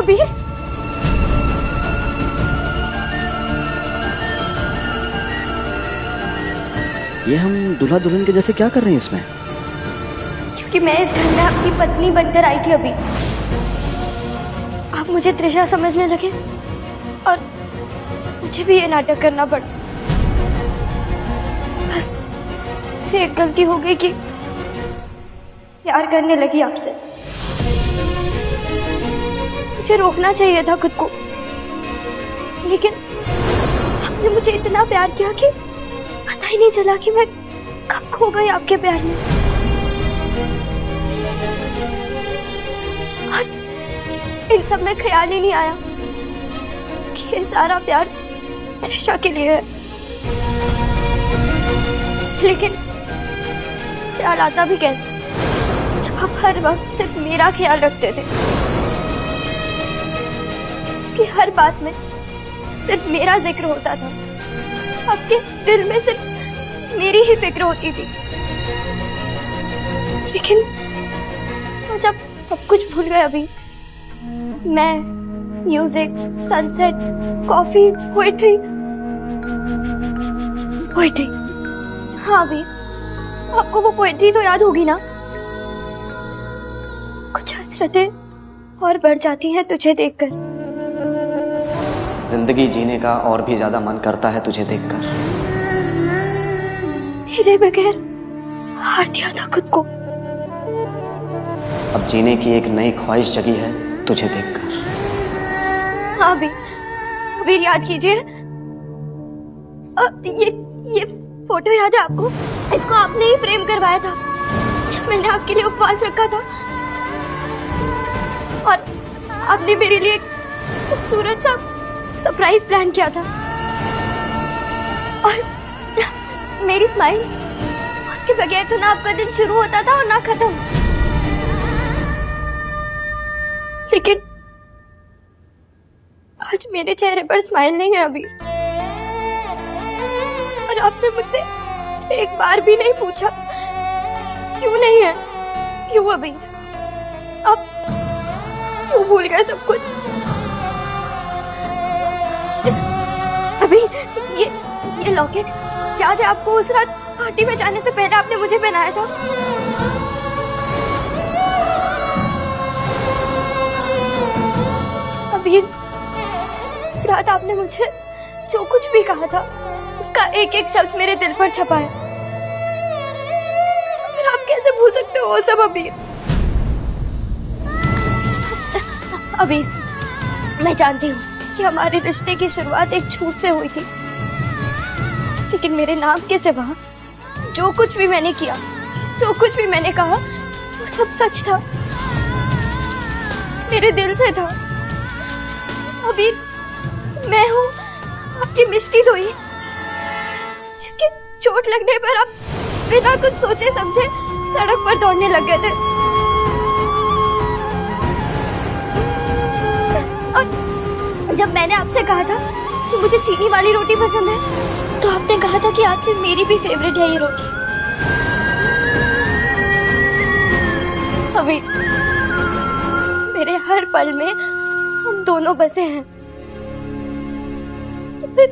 अभी ये हम दूल्हा दुल्हन के जैसे क्या कर रहे हैं इसमें? क्योंकि मैं इस घर में आपकी पत्नी बनकर आई थी अभी। आप मुझे त्रिशा समझने लगे और मुझे भी ये नाटक करना पड़ा। बस से एक गलती हो गई कि प्यार करने लगी आपसे। मुझे रोकना चाहिए था खुद को, लेकिन आपने मुझे इतना प्यार किया कि पता ही नहीं चला कि मैं कब खो गई आपके प्यार में। और इन सब में ख्याल ही नहीं आया कि ये सारा प्यार त्रिशा के लिए है। लेकिन ख्याल आता भी कैसे जब आप हर वक्त सिर्फ मेरा ख्याल रखते थे, कि हर बात में सिर्फ मेरा जिक्र होता था। आपके दिल में सिर्फ मेरी ही फिक्र होती थी। लेकिन जब सब कुछ भूल गए अभी, मैं, म्यूजिक, सनसेट, कॉफी, पोएट्री। हाँ अभी आपको वो पोएट्री तो याद होगी ना? कुछ हसरतें और बढ़ जाती हैं तुझे देखकर। जिंदगी जीने का और भी ज्यादा मन करता है तुझे देखकर। तेरे बगैर हार दिया था खुद को। अब जीने की एक नई ख्वाहिश जगी है तुझे देखकर। हाँ अभी याद कीजिए। ये फोटो याद है आपको? इसको आपने ही फ्रेम करवाया था जब मैंने आपके लिए उपवास रखा था, और आपने मेरे लिए एक खूबसूरत सा सरप्राइज प्लान किया था। और मेरी स्माइल, उसके बगैर तो ना आपका दिन शुरू होता था और ना खत्म। लेकिन आज मेरे चेहरे पर स्माइल नहीं है अभी, और आपने मुझसे एक बार भी नहीं पूछा क्यों नहीं है, क्यों अभी आप क्यों भूल गए सब कुछ? अभी ये लॉकेट याद है आपको? उस रात पार्टी में जाने से पहले आपने मुझे पहनाया था। अभी उस रात आपने मुझे जो कुछ भी कहा था उसका एक एक शब्द मेरे दिल पर छपा है। फिर आप कैसे भूल सकते हो वो सब? अभी मैं जानती हूँ कि हमारे रिश्ते की शुरुआत एक झूठ से हुई थी, लेकिन मेरे नाम के सिवा जो कुछ भी मैंने किया, जो कुछ भी मैंने कहा, वो सब सच था, मेरे दिल से था। अभी मैं हूँ आपकी मिष्टी दोई, जिसके चोट लगने पर आप बिना कुछ सोचे समझे सड़क पर दौड़ने लग गए थे। और जब मैंने आपसे कहा था कि मुझे चीनी वाली रोटी पसंद है, तो आपने कहा था कि आज से मेरी भी फेवरेट है ये रोटी। अभी मेरे हर पल में हम दोनों बसे हैं, तो फिर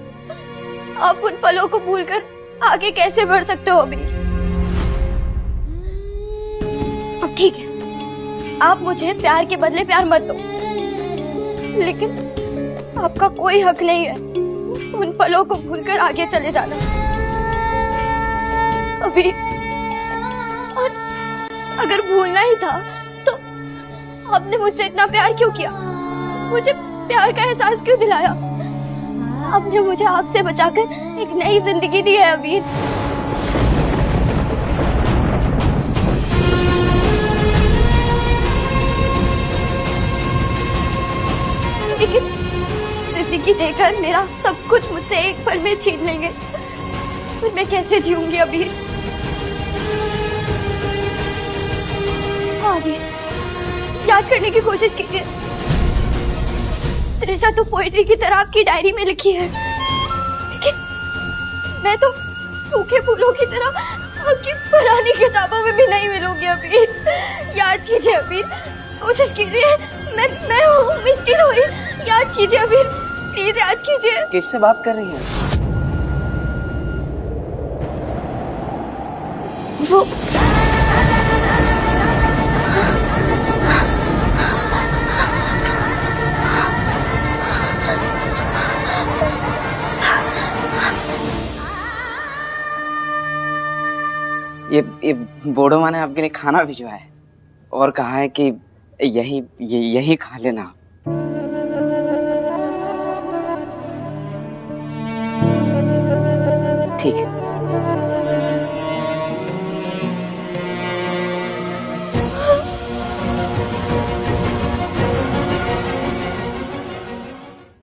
आप उन पलों को भूलकर आगे कैसे बढ़ सकते हो? अभी अब ठीक है, आप मुझे प्यार के बदले प्यार मत दो, लेकिन आपका कोई हक नहीं है उन पलों को भूलकर आगे चले जाना। अभी और अगर भूलना ही था तो आपने मुझसे इतना प्यार क्यों किया? मुझे प्यार का एहसास क्यों दिलाया? आपने मुझे आग से बचाकर एक नई जिंदगी दी है अभी। लेकिन जिंदगी देकर मेरा सब कुछ मुझसे एक पल में छीन लेंगे, तो मैं कैसे जीऊंगी अभी? अभी याद करने की कोशिश कीजिए। त्रिशा तो पोएट्री की तरह आपकी डायरी में लिखी है, लेकिन मैं तो सूखे फूलों की तरह आपकी पुरानी किताबों में भी नहीं मिलूंगी अभी। याद कीजिए अभी, कोशिश कीजिए, मैं हूँ मिष्टी रोही। याद कीजिए अभी, प्लीज याद कीजिए। किससे बात कर रही हैं? वो ये बूढ़ो माँ ने आपके लिए खाना भिजवाया है और कहा है कि यही खा लेना। ठीक है।